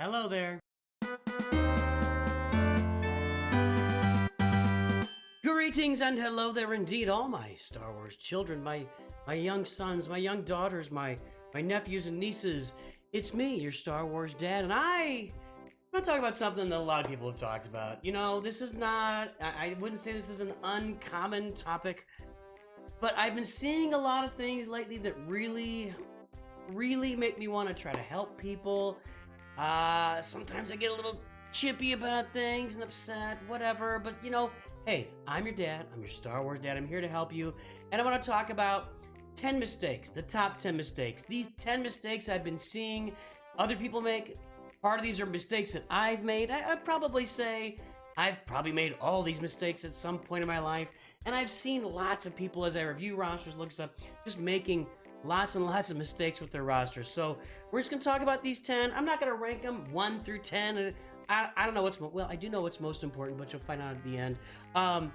Hello there. Greetings and hello there indeed, all my Star Wars children, my young sons, my young daughters, my nephews and nieces. It's me, your Star Wars dad, and I'm going to talk about something that a lot of people have talked about. You know, this is not, I wouldn't say this is an uncommon topic, but I've been seeing a lot of things lately that really make me want to try to help people. Sometimes I get a little chippy about things and upset, whatever, but you know, hey, I'm your dad, I'm your Star Wars dad, I'm here to help you, and I want to talk about 10 mistakes, the top 10 mistakes. These 10 mistakes I've been seeing other people make. Part of these are mistakes that I've made. I'd probably say I've probably made all these mistakes at some point in my life, and I've seen lots of people as I review rosters, look stuff, just making lots and lots of mistakes with their rosters. So we're just going to talk about these 10. I'm not going to rank them 1 through 10. I don't know what's, well, I do know what's most important, but you'll find out at the end. I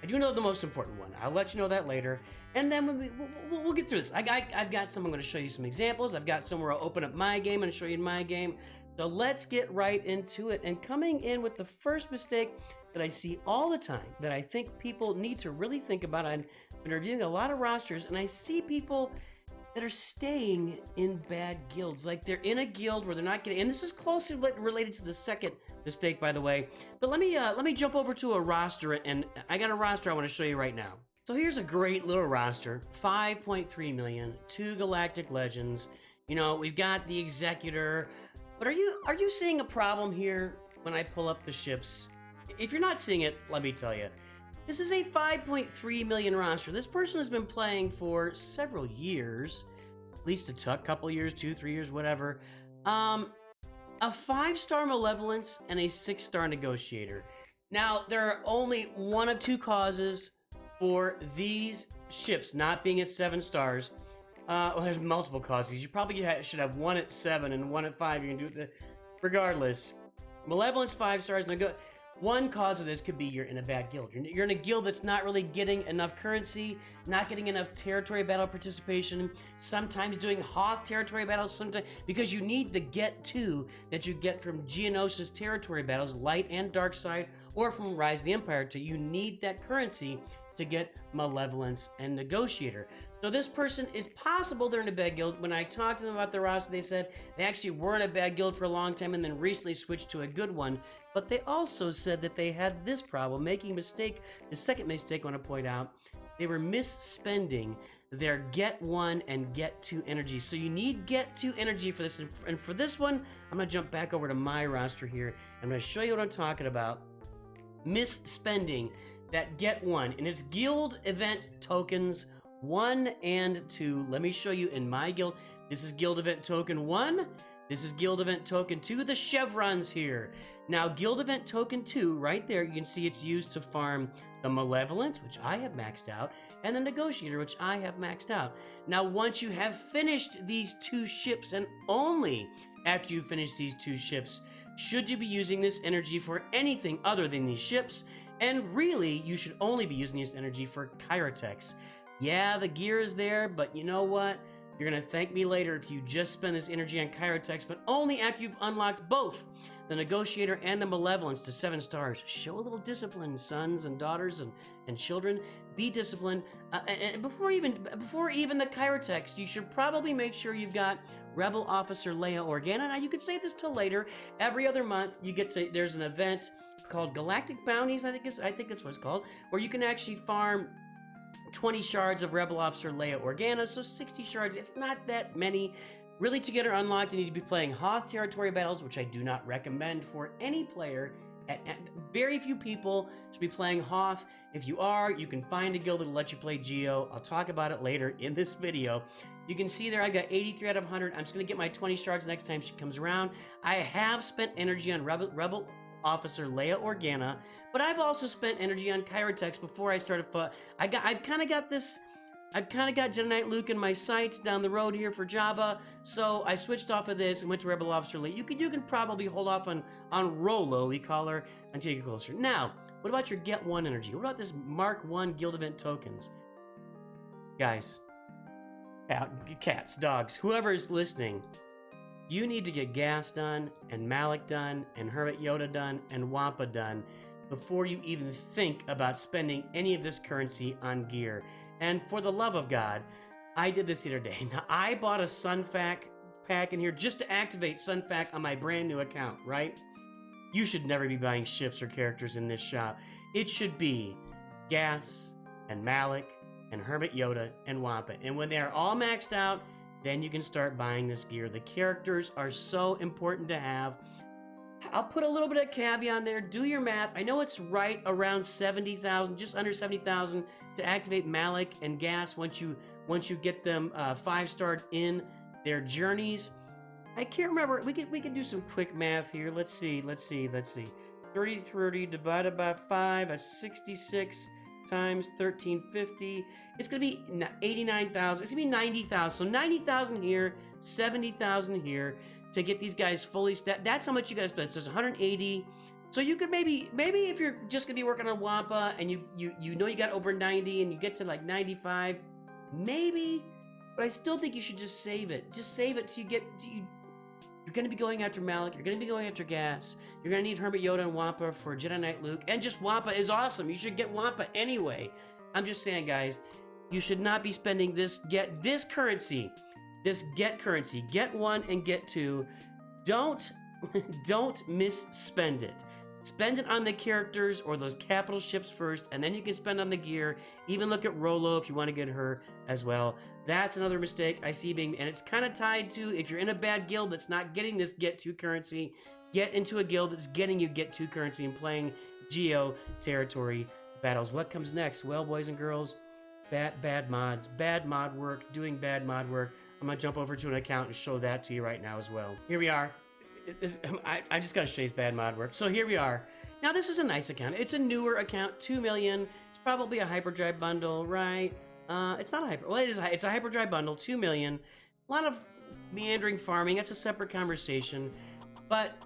do know the most important one. I'll let you know that later. And then when we'll get through this. I've got some, I'm going to show you some examples. I've got some where I'll open up my game and show you my game. So let's get right into it. And coming in with the first mistake that I see all the time, that I think people need to really think about. I've been reviewing a lot of rosters, and I see people that are staying in bad guilds. Like they're in a guild where they're not getting, and this is closely related to the second mistake, by the way. But let me jump over to a roster, and I got a roster I want to show you right now. So here's a great little roster, 5.3 million, 2 Galactic Legends. You know, we've got the Executor. But are you seeing a problem here when I pull up the ships? If you're not seeing it, let me tell you. This is a 5.3 million roster. This person has been playing for several years, at least a couple years, 2-3 years, whatever. A 5-star Malevolence and a 6-star Negotiator. Now, there are only one of two causes for these ships not being at 7 stars. Well, there's multiple causes. You probably should have one at 7 and one at 5. You can do it regardless. Malevolence 5 stars. One cause of this could be you're in a bad guild. You're in a guild that's not really getting enough currency, not getting enough territory battle participation, sometimes doing Hoth territory battles, sometimes because you need the get to that you get from Geonosis territory battles, light and dark side, or from Rise of the Empire 2. You need that currency to get Malevolence and Negotiator. So this person, is possible they're in a bad guild. When I talked to them about their roster, they said they actually were in a bad guild for a long time and then recently switched to a good one. But they also said that they had this problem, making mistake. The second mistake I want to point out, they were misspending their get 1 and get 2 energy. So you need get 2 energy for this. And for this one, I'm going to jump back over to my roster here. I'm going to show you what I'm talking about. Misspending that get 1 and it's guild event tokens 1 and 2. Let me show you in my guild. This is guild event token 1. This is guild event token 2. The chevrons here. Now guild event token 2 right there, you can see it's used to farm the Malevolence, which I have maxed out, and the Negotiator, which I have maxed out. Now once you have finished these 2 ships, and only after you finish these 2 ships should you be using this energy for anything other than these ships. And really, you should only be using this energy for Kyrotex. Yeah, the gear is there, but you know what? You're going to thank me later if you just spend this energy on Kyrotex, but only after you've unlocked both the Negotiator and the Malevolence to 7 stars. Show a little discipline, sons and daughters and children. Be disciplined. And before even the Kyrotex, you should probably make sure you've got Rebel Officer Leia Organa. Now, you could save this till later. Every other month, there's an event called Galactic Bounties, I think that's what it's called, where you can actually farm 20 shards of Rebel Officer Leia Organa, so 60 shards. It's not that many. Really, to get her unlocked, you need to be playing Hoth territory battles, which I do not recommend for any player. Very few people should be playing Hoth. If you are, you can find a guild that'll let you play Geo. I'll talk about it later in this video. You can see there I've got 83 out of 100. I'm just going to get my 20 shards next time she comes around. I have spent energy on Rebel Officer Leia Organa, but I've also spent energy on Kyrotex before I started. I've kind of got Jedi Knight Luke in my sights down the road here for Jabba, so I switched off of this and went to Rebel Officer Leia. You can probably hold off on Rolo, we call her, until you get closer. Now, what about your get 1 energy? What about this Mark 1 guild event tokens? Guys, cats, dogs, whoever is listening, You need to get Gas done, and Malik done, and Hermit Yoda done, and Wampa done before you even think about spending any of this currency on gear. And for the love of God, I did this the other day. Now, I bought a Sunfac pack in here just to activate Sunfac on my brand new account, right? You should never be buying ships or characters in this shop. It should be Gas and Malik and Hermit Yoda and Wampa. And when they're all maxed out, then you can start buying this gear. The characters are so important to have. I'll put a little bit of caveat on there. Do your math. I know it's right around 70,000, just under 70,000 to activate Malik and Gas once you get them 5-starred in their journeys. I can't remember. We can do some quick math here. Let's see. 30 divided by 5 is 66 times 1350. It's gonna be 89,000. It's gonna be 90,000. So 90,000 here, 70,000 here to get these guys fully stacked. That's how much you gotta spend. So it's 180. So you could maybe if you're just gonna be working on Wampa and you know you got over 90 and you get to like 95, maybe. But I still think you should just save it. Just save it till you get you're going to be going after Malik. You're going to be going after Gas. You're going to need Hermit Yoda and Wampa for Jedi Knight Luke. And just Wampa is awesome. You should get Wampa anyway. I'm just saying, guys, you should not be spending this currency. Get 1 and get 2. Don't misspend it. Spend it on the characters or those capital ships first, and then you can spend on the gear. Even look at Rolo if you want to get her as well. That's another mistake I see being, and it's kind of tied to if you're in a bad guild that's not getting this get 2 currency, get into a guild that's getting you get 2 currency and playing Geo territory battles. What comes next? Well, boys and girls, bad mods, bad mod work, doing bad mod work. I'm gonna jump over to an account and show that to you right now as well. Here we are. I just gotta show you bad mod work. So here we are. Now this is a nice account. It's a newer account, 2 million. It's probably a hyperdrive bundle, right? It's not a hyper. Well, it is. It's a hyperdrive bundle, 2 million. A lot of meandering farming. That's a separate conversation. But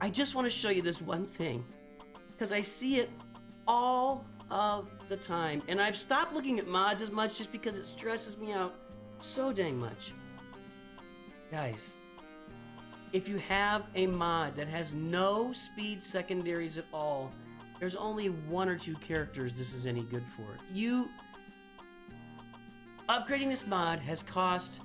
I just want to show you this one thing because I see it all of the time, and I've stopped looking at mods as much just because it stresses me out so dang much. Guys, if you have a mod that has no speed secondaries at all, there's only 1 or 2 characters this is any good for. Upgrading this mod has cost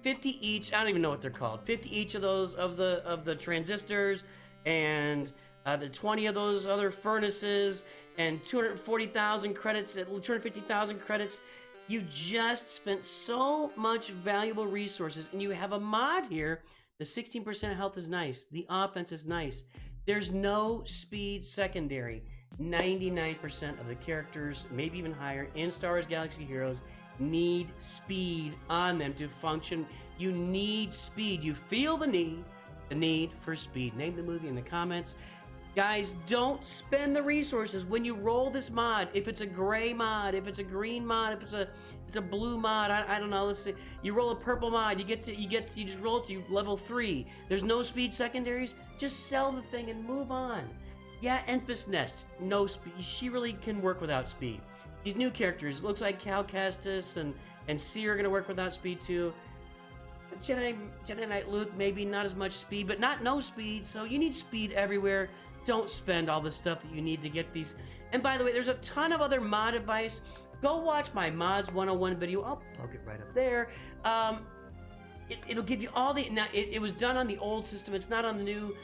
50 each. I don't even know what they're called. 50 each of those of the transistors, and the 20 of those other furnaces, and 240,000 credits, 250,000 credits. You just spent so much valuable resources, and you have a mod here. The 16% health is nice. The offense is nice. There's no speed secondary. 99% of the characters, maybe even higher, in Star Wars Galaxy Heroes need speed on them to function. You need speed. You feel the need for speed. Name the movie in the comments. Guys, don't spend the resources when you roll this mod. If it's a gray mod, if it's a green mod, if it's a blue mod, I don't know. Let's see. You roll a purple mod, you just roll it to level 3. There's no speed secondaries. Just sell the thing and move on. Yeah, Enfys Nest, no speed. She really can work without speed. These new characters, looks like Cal Kestis and Seer are gonna work without speed too. Jedi Knight Luke, maybe not as much speed, but not no speed. So you need speed everywhere. Don't spend all the stuff that you need to get these. And by the way, there's a ton of other mod advice. Go watch my Mods 101 video. I'll poke it right up there. It'll give you all the. Now it was done on the old system. It's not on the new,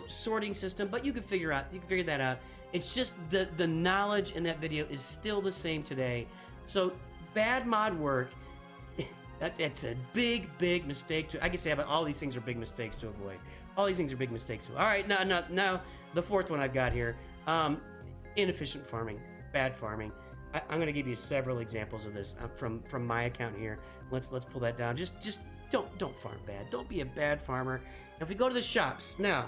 sorting system. But you can figure that out. It's just the knowledge in that video is still the same today. So bad mod work. It's a big mistake I can say, but all these things are big mistakes to avoid. All these things are big mistakes. All right, now the fourth one I've got here, inefficient farming, bad farming. I'm going to give you several examples of this from my account here. Let's pull that down. Just don't farm bad. Don't be a bad farmer. Now, if we go to the shops now,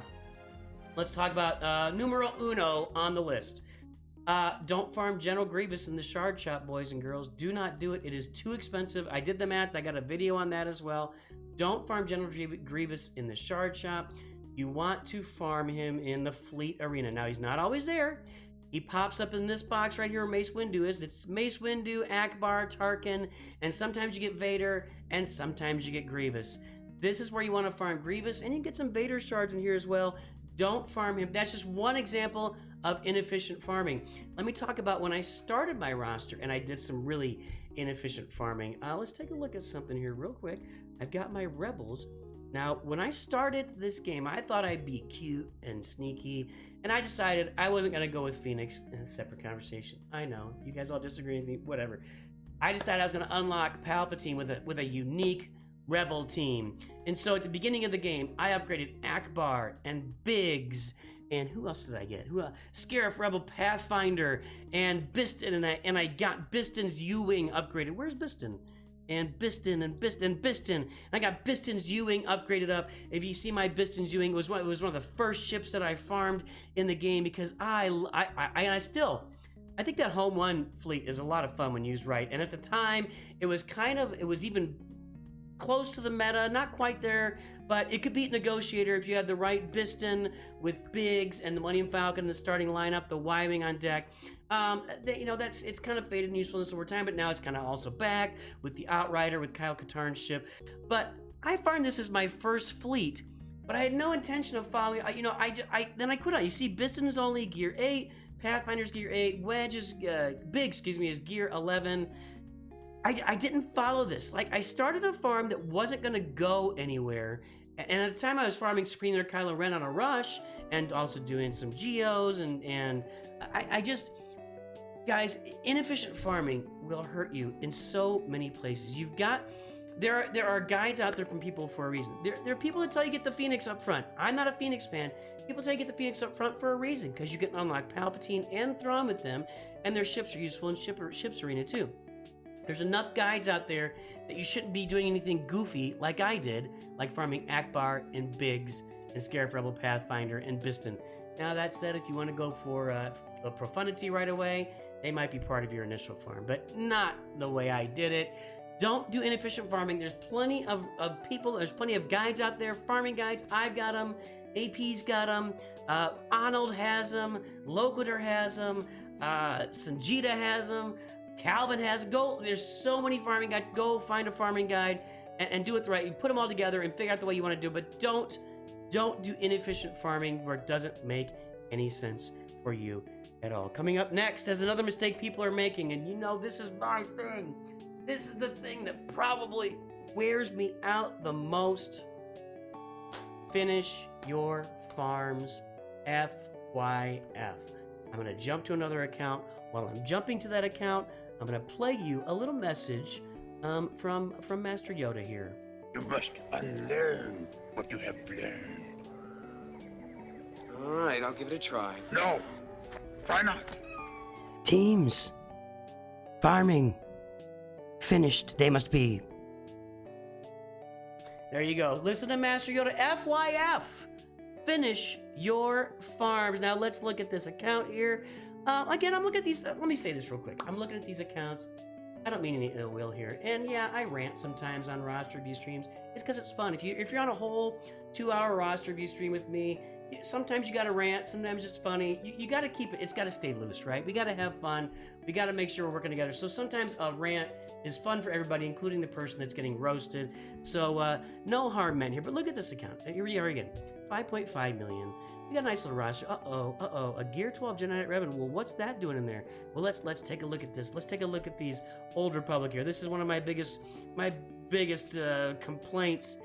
let's talk about numero uno on the list. Don't farm General Grievous in the Shard Shop, boys and girls. Do not do it. It is too expensive. I did the math. I got a video on that as well. Don't farm General Grievous in the Shard Shop. You want to farm him in the Fleet Arena. Now, he's not always there. He pops up in this box right here where Mace Windu is. It's Mace Windu, Akbar, Tarkin, and sometimes you get Vader, and sometimes you get Grievous. This is where you want to farm Grievous, and you can get some Vader shards in here as well. Don't farm him. That's just one example of inefficient farming. Let me talk about when I started my roster and I did some really inefficient farming. Let's take a look at something here real quick. I've got my Rebels. Now, when I started this game, I thought I'd be cute and sneaky, and I decided I wasn't going to go with Phoenix in a separate conversation. I know, you guys all disagree with me, whatever. I decided I was going to unlock Palpatine with a unique Rebel team. And so at the beginning of the game, I upgraded Akbar and Biggs, and who else did I get? Scarif Rebel Pathfinder and Biston, and I got Biston's U-Wing upgraded. Where's Biston? And Biston and Biston. And I got Biston's U-Wing upgraded up. If you see my Biston's U-Wing, it was one of the first ships that I farmed in the game because I think that Home 1 fleet is a lot of fun when used right. And at the time, it was even close to the meta, not quite there, but it could beat Negotiator if you had the right Biston with Biggs and the Millennium Falcon in the starting lineup, the Y-Wing on deck. It's kind of faded in usefulness over time, but now it's kind of also back with the Outrider with Kyle Katarn's ship. But I farmed this as my first fleet, but I had no intention of following. Then I quit out. You see, Biston is only gear 8, Pathfinder's gear 8, Wedge is Biggs, is gear 11. I didn't follow this. Like, I started a farm that wasn't going to go anywhere. And at the time, I was farming Supreme Leader Kylo Ren on a rush and also doing some Geos. And I just... Guys, inefficient farming will hurt you in so many places. There are guides out there from people for a reason. There are people that tell you get the Phoenix up front. I'm not a Phoenix fan. People tell you get the Phoenix up front for a reason, because you can unlock Palpatine and Thrawn with them, and their ships are useful in ships arena too. There's enough guides out there that you shouldn't be doing anything goofy like I did, like farming Akbar and Biggs and Scarif Rebel Pathfinder and Biston. Now that said, if you want to go for a profundity right away, they might be part of your initial farm, but not the way I did it. Don't do inefficient farming. There's plenty of people, there's plenty of guides out there, farming guides. I've got them, AP's got them, Arnold has them, Loquitur has them, Sanjita has them, Calvin has them. There's so many farming guides. Go find a farming guide and do it right. You put them all together and figure out the way you want to do it, but don't do inefficient farming where it doesn't make any sense for you at all. Coming up next is another mistake people are making, and this is my thing. This is the thing that probably wears me out the most. Finish your farms, FYF. I'm going to jump to another account. While I'm jumping to that account, I'm going to play you a little message from Master Yoda here. You must unlearn what you have learned. All right, I'll give it a try. No, try not. Teams. Farming. Finished, they must be. There you go. Listen to Master Yoda. FYF. Finish your farms. Now let's look at this account here. Again, I'm looking at these. Let me say this real quick. I'm looking at these accounts. I don't mean any ill will here. And yeah, I rant sometimes on roster review streams. It's because it's fun. If you're on a whole 2-hour roster review stream with me, sometimes you got to rant. Sometimes it's funny. You got to keep it. It's got to stay loose, right? We got to have fun. We got to make sure we're working together. So sometimes a rant is fun for everybody, including the person that's getting roasted. So no harm meant here. But look at this account. Here we are again. 5.5 million. We got a nice little roster. A Gear 12 Jedi Knight Revan. Well, what's that doing in there? Well, let's take a look at this. Let's take a look at these Old Republic here. This is one of my biggest complaints,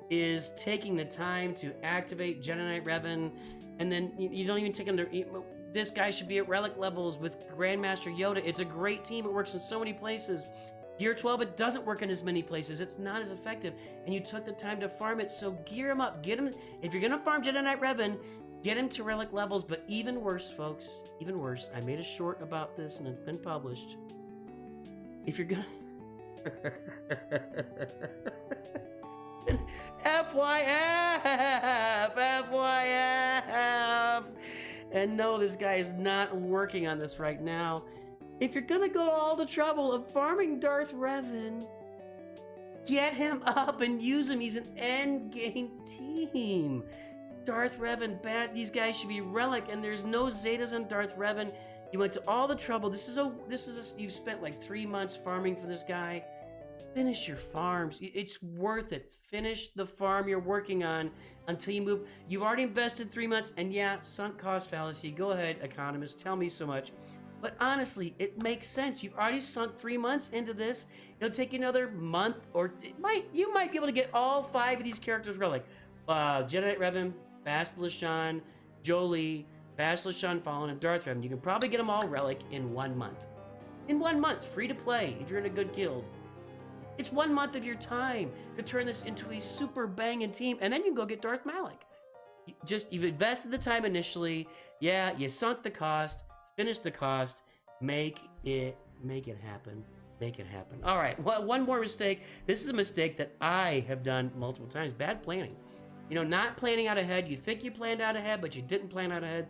is taking the time to activate Jedi Knight Revan, and then you don't even take them to. This guy should be at relic levels with Grandmaster Yoda. It's a great team. It works in so many places. Gear 12, it doesn't work in as many places. It's not as effective, and you took the time to farm it, so gear him up. Get him. If you're gonna farm Jedi Knight Revan, get him to relic levels. But even worse, folks, even worse. I made a short about this, and it's been published. If you're gonna FYF. And no, this guy is not working on this right now. If you're gonna go to all the trouble of farming Darth Revan, get him up and use him. He's an endgame team. Darth Revan, bad. These guys should be relic, and there's no Zetas on Darth Revan. You went to all the trouble. This is you've spent like 3 months farming for this guy. finish your farms. It's worth it. Finish the farm you're working on until you move. You've already invested 3 months, and yeah, sunk cost fallacy. Go ahead, economists, tell me so much. But honestly, it makes sense. You've already sunk 3 months into this. It'll take you another month, or you might be able to get all 5 of these characters relic. Jedi Knight Revan, Bastila Shan, Jolie, Bastila Shan Fallen, and Darth Revan. You can probably get them all relic in 1 month. In 1 month, free to play if you're in a good guild. It's 1 month of your time to turn this into a super banging team, and then you can go get Darth Malik. You've invested the time initially. Yeah, you sunk the cost. Finish the cost. Make it happen. Make it happen. All right, one more mistake. This is a mistake that I have done multiple times. Bad planning. You know, not planning out ahead. You think you planned out ahead, but you didn't plan out ahead.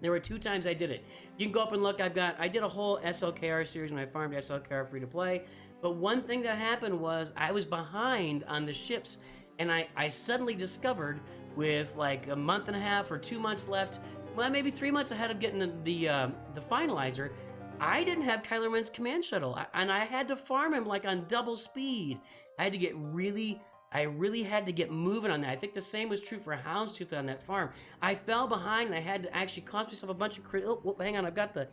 There were 2 times I did it. You can go up and look. I did a whole SLKR series when I farmed SLKR free to play. But one thing that happened was I was behind on the ships, and I suddenly discovered with like a month and a half or 2 months left, well, maybe 3 months ahead of getting the finalizer, I didn't have Kylo Ren's command shuttle, and I had to farm him like on double speed. I really had to get moving on that. I think the same was true for Houndstooth on that farm. I fell behind, and I had to actually cost myself a bunch of credit. Oh, hang on, I got the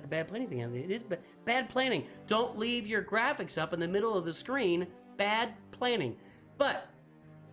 bad planning thing. It is bad planning. Don't leave your graphics up in the middle of the screen. Bad planning. But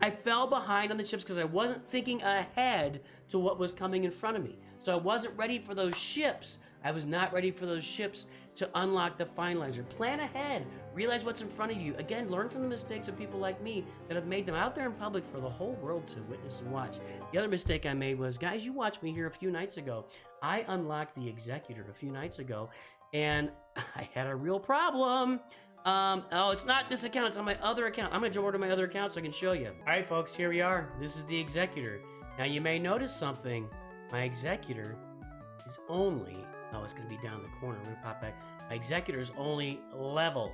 I fell behind on the ships because I wasn't thinking ahead to what was coming in front of me. So I wasn't ready for those ships. I was not ready for those ships to unlock the finalizer. Plan ahead. Realize what's in front of you. Again, learn from the mistakes of people like me that have made them out there in public for the whole world to witness and watch. The other mistake I made was, guys, you watched me here a few nights ago. I unlocked the Executor a few nights ago, and I had a real problem. Oh, it's not this account, it's on my other account. I'm gonna jump over to my other account so I can show you. All right, folks, here we are. This is the Executor. Now, you may notice something. My Executor is only, oh, it's gonna be down in the corner. We're gonna pop back. My Executor is only level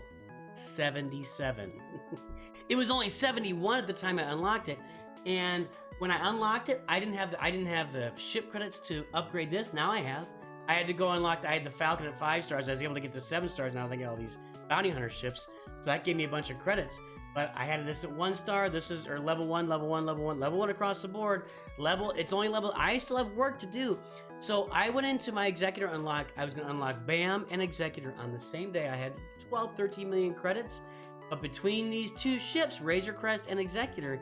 77. It was only 71 at the time I unlocked it, and when I unlocked it, I didn't have the ship credits to upgrade this. Now I have. I had to go unlock. I had the Falcon at 5 stars. I was able to get to 7 stars now. I get all these bounty hunter ships, so that gave me a bunch of credits. But I had this at 1 star. This is level 1, level 1, level 1, level 1 across the board. It's only level. I still have work to do. So I went into my Executor unlock. I was going to unlock BAM and Executor on the same day. I had 12, 13 million credits. But between these 2 ships, Razor Crest and Executor,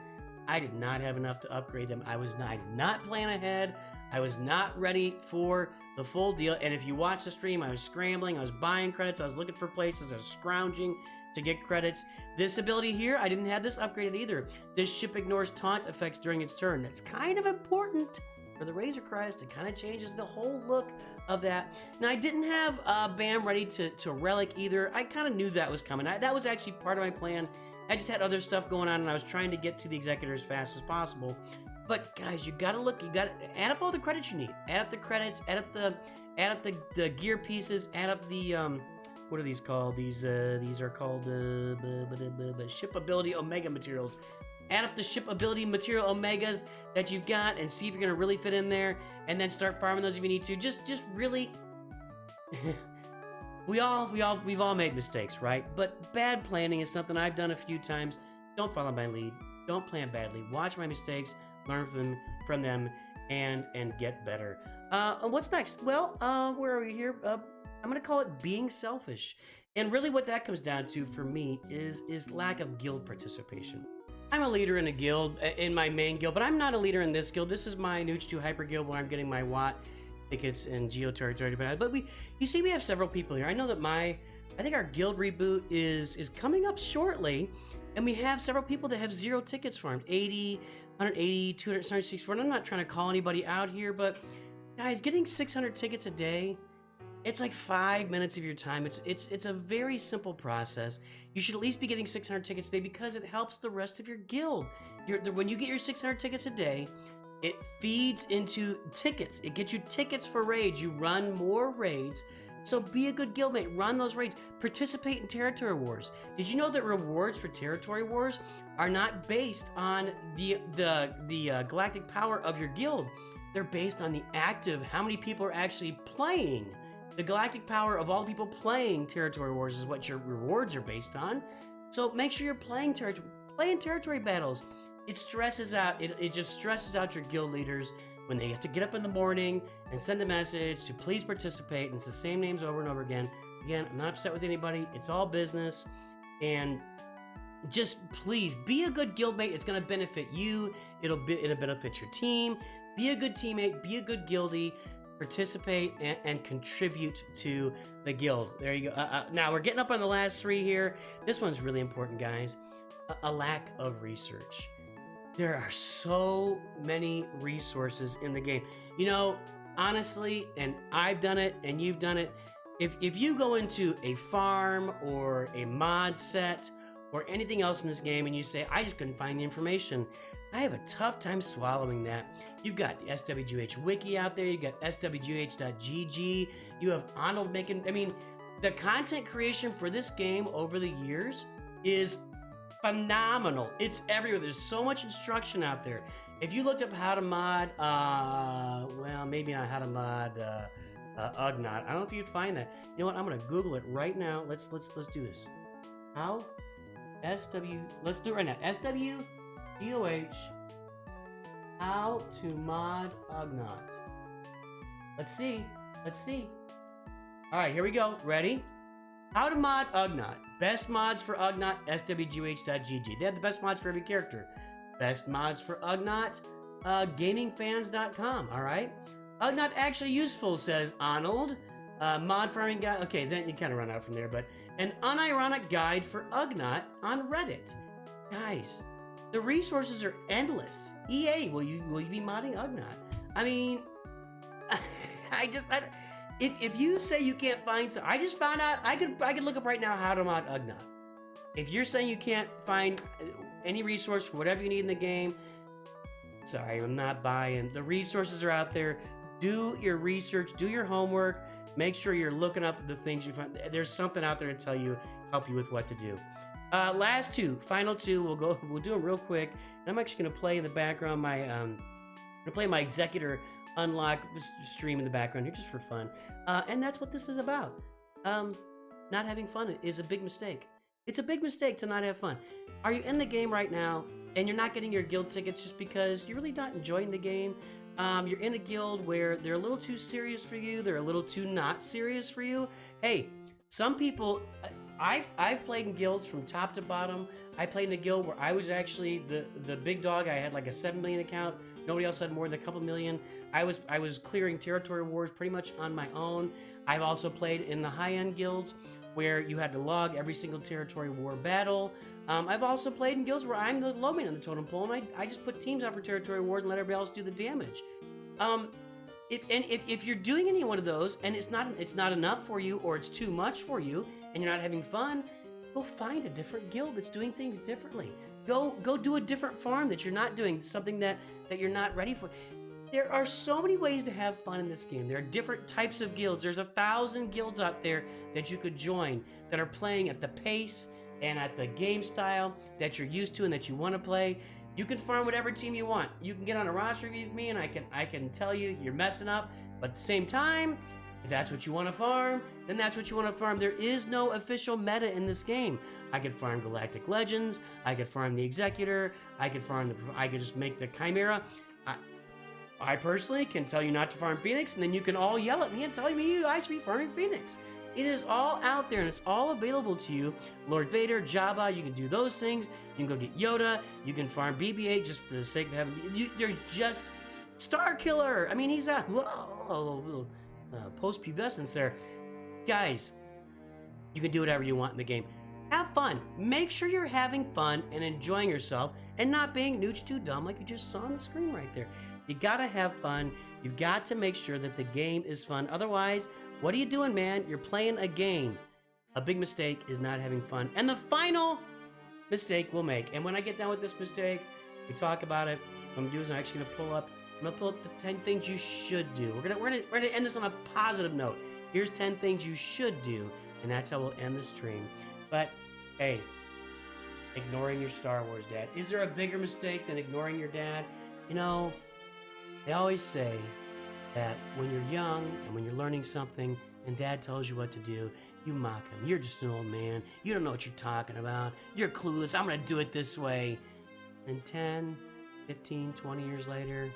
I did not have enough to upgrade them. I did not plan ahead. I was not ready for the full deal. And if you watch the stream, I was scrambling. I was buying credits. I was looking for places. I was scrounging to get credits. This ability here, I didn't have this upgraded either. This ship ignores taunt effects during its turn. That's kind of important for the Razor Crest. It kind of changes the whole look of that. Now, I didn't have BAM ready to relic either. I kind of knew that was coming. That was actually part of my plan. I just had other stuff going on, and I was trying to get to the Executor as fast as possible. But guys, you gotta look. You gotta add up all the credits you need. Add up the credits. Add up the gear pieces. Add up the what are these called? These are called ship ability Omega materials. Add up the ship ability material Omegas that you've got, and see if you're gonna really fit in there. And then start farming those if you need to. Just really. We've all made mistakes, right? But bad planning is something I've done a few times. Don't follow my lead. Don't plan badly. Watch my mistakes, learn from them, and get better. What's next? Well, where are we here? I'm gonna call it being selfish. And really what that comes down to for me is lack of guild participation. I'm a leader in a guild, in my main guild, but I'm not a leader in this guild. This is my Nooch 2 Hyper Guild where I'm getting my Watt tickets and Geo territory. But you see we have several people here. I know that I think our guild reboot is coming up shortly, and we have several people that have 0 tickets farmed. 80, 180, 264. And I'm not trying to call anybody out here, but guys, getting 600 tickets a day, it's like 5 minutes of your time. It's a very simple process. You should at least be getting 600 tickets a day because it helps the rest of your guild. When you get your 600 tickets a day, it feeds into tickets. It gets you tickets for raids. You run more raids. So be a good guildmate. Run those raids. Participate in territory wars. Did you know that rewards for territory wars are not based on the galactic power of your guild? They're based on the active, how many people are actually playing. The galactic power of all the people playing territory wars is what your rewards are based on. So make sure you're playing territory battles. It stresses out. It just stresses out your guild leaders when they have to get up in the morning and send a message to please participate. And it's the same names over and over again. Again, I'm not upset with anybody. It's all business, and just please be a good guildmate. It's going to benefit you. It'll benefit your team. Be a good teammate. Be a good guildie. Participate and contribute to the guild. There you go. Now we're getting up on the last 3 here. This one's really important, guys. A lack of research. There are so many resources in the game. You know, honestly, and I've done it and you've done it. If you go into a farm or a mod set or anything else in this game and you say, I just couldn't find the information, I have a tough time swallowing that. You've got the SWGH wiki out there. You've got swgh.gg. You have Arnold making, I mean, the content creation for this game over the years is phenomenal. It's everywhere. There's so much instruction out there. If you looked up how to mod, well, maybe not how to mod Ugnaught. I don't know if you'd find that. You know what? I'm gonna Google it right now. Let's do this. How let's do it right now. SWGOH how to mod Ugnaught. Let's see. All right, here we go. Ready? How to mod Ugnaught. Best mods for Ugnaught, swgoh.gg. They have the best mods for every character. Best mods for Ugnaught, gamingfans.com. All right. Ugnaught actually useful, says Arnold. Mod farming guide. Okay, then you kind of run out from there, but an unironic guide for Ugnaught on Reddit. Guys, the resources are endless. EA, will you be modding Ugnaught? I mean, if you say you can't find some, I just found out I could look up right now how to mod Ugnaught. If you're saying you can't find any resource for whatever you need in the game, sorry, I'm not buying. The resources are out there. Do your research, do your homework, make sure you're looking up the things you find. There's something out there to tell you, help you with what to do. Last 2, final 2, we'll do them real quick. And I'm actually gonna play in the background my Executor Unlock stream in the background here just for fun. And that's what this is about. Not having fun is a big mistake. It's a big mistake to not have fun. Are you in the game right now and you're not getting your guild tickets just because you're really not enjoying the game? You're in a guild where they're a little too serious for you, they're a little too not serious for you. Hey, some people, I've played in guilds from top to bottom. I played in a guild where I was actually the big dog. I had like a 7 million account. Nobody else had more than a couple million. I was clearing territory wars pretty much on my own. I've also played in the high-end guilds where you had to log every single territory war battle. I've also played in guilds where I'm the low man on the totem pole, and I just put teams out for territory wars and let everybody else do the damage. If you're doing any one of those and it's not enough for you, or it's too much for you and you're not having fun, go find a different guild that's doing things differently. Go do a different farm that you're not doing, something that you're not ready for. There are so many ways to have fun in this game. There are different types of guilds. There's 1,000 guilds out there that you could join that are playing at the pace and at the game style that you're used to and that you want to play. You can farm whatever team you want. You can get on a roster with me and I can tell you you're messing up, but at the same time, if that's what you want to farm, then that's what you want to farm. There is no official meta in this game. I could farm Galactic Legends, I could farm the Executor, I could just make the Chimera. I personally can tell you not to farm Phoenix, and then you can all yell at me and tell me I should be farming Phoenix. It is all out there and it's all available to you. Lord Vader, Jabba, you can do those things. You can go get Yoda. You can farm BB-8 just for the sake of having. There's just Star Killer. I mean, he's a post-pubescence there. Guys, you can do whatever you want in the game. Have fun. Make sure you're having fun and enjoying yourself and not being nooch too dumb like you just saw on the screen right there. You gotta have fun. You've got to make sure that the game is fun. Otherwise, what are you doing, man? You're playing a game. A big mistake is not having fun. And the final mistake we'll make, and when I get done with this mistake, we talk about it. What I'm gonna do is I'm actually gonna pull up the 10 things you should do. We're gonna end this on a positive note. Here's 10 things you should do, and that's how we'll end the stream. But hey, ignoring your Star Wars dad. Is there a bigger mistake than ignoring your dad? You know, they always say that when you're young and when you're learning something, and Dad tells you what to do, you mock him. You're just an old man. You don't know what you're talking about. You're clueless. I'm going to do it this way. And 10, 15, 20 years later,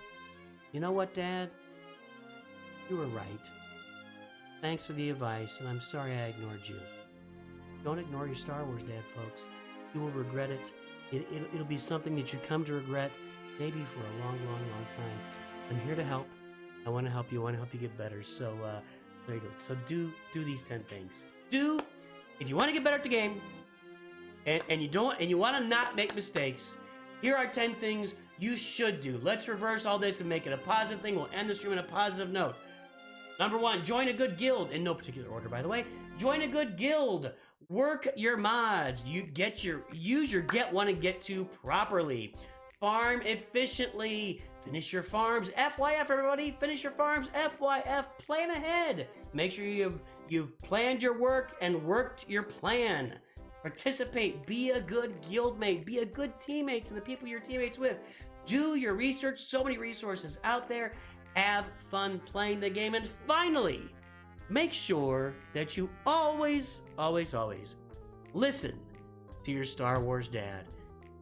you know what, Dad? You were right. Thanks for the advice, and I'm sorry I ignored you. Don't ignore your Star Wars, Dad, folks. You will regret it. It'll be something that you come to regret maybe for a long, long, long time. I'm here to help. I want to help you. I want to help you get better. So there you go. So do these 10 things. If you want to get better at the game, and you want to not make mistakes, here are 10 things you should do. Let's reverse all this and make it a positive thing. We'll end the stream on a positive note. Number 1, join a good guild. In no particular order, by the way. Join a good guild. Work your mods. Use your get 1 and get 2 properly. Farm efficiently. Finish your farms. FYF, everybody. Finish your farms. FYF. Plan ahead. Make sure you've planned your work and worked your plan. Participate. Be a good guildmate. Be a good teammate to the people you're teammates with. Do your research. So many resources out there. Have fun playing the game. And finally, make sure that you always, always, always listen to your Star Wars dad.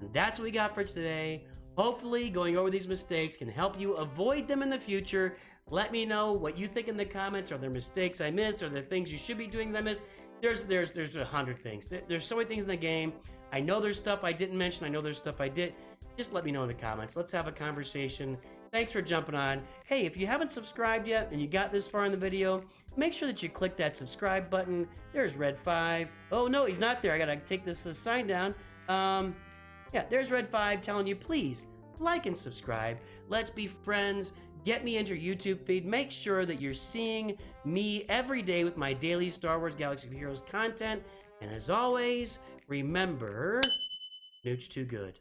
And that's what we got for today. Hopefully, going over these mistakes can help you avoid them in the future. Let me know what you think in the comments. Are there mistakes I missed? Are there things you should be doing that I missed? There's 100 things. There's so many things in the game. I know there's stuff I didn't mention. I know there's stuff I did. Just let me know in the comments. Let's have a conversation. Thanks for jumping on. Hey, if you haven't subscribed yet and you got this far in the video, make sure that you click that subscribe button. There's Red 5. Oh, no, he's not there. I gotta take this sign down. Yeah, there's Red 5 telling you, please, like and subscribe. Let's be friends. Get me into your YouTube feed. Make sure that you're seeing me every day with my daily Star Wars Galaxy of Heroes content. And as always, remember, Nooch too good.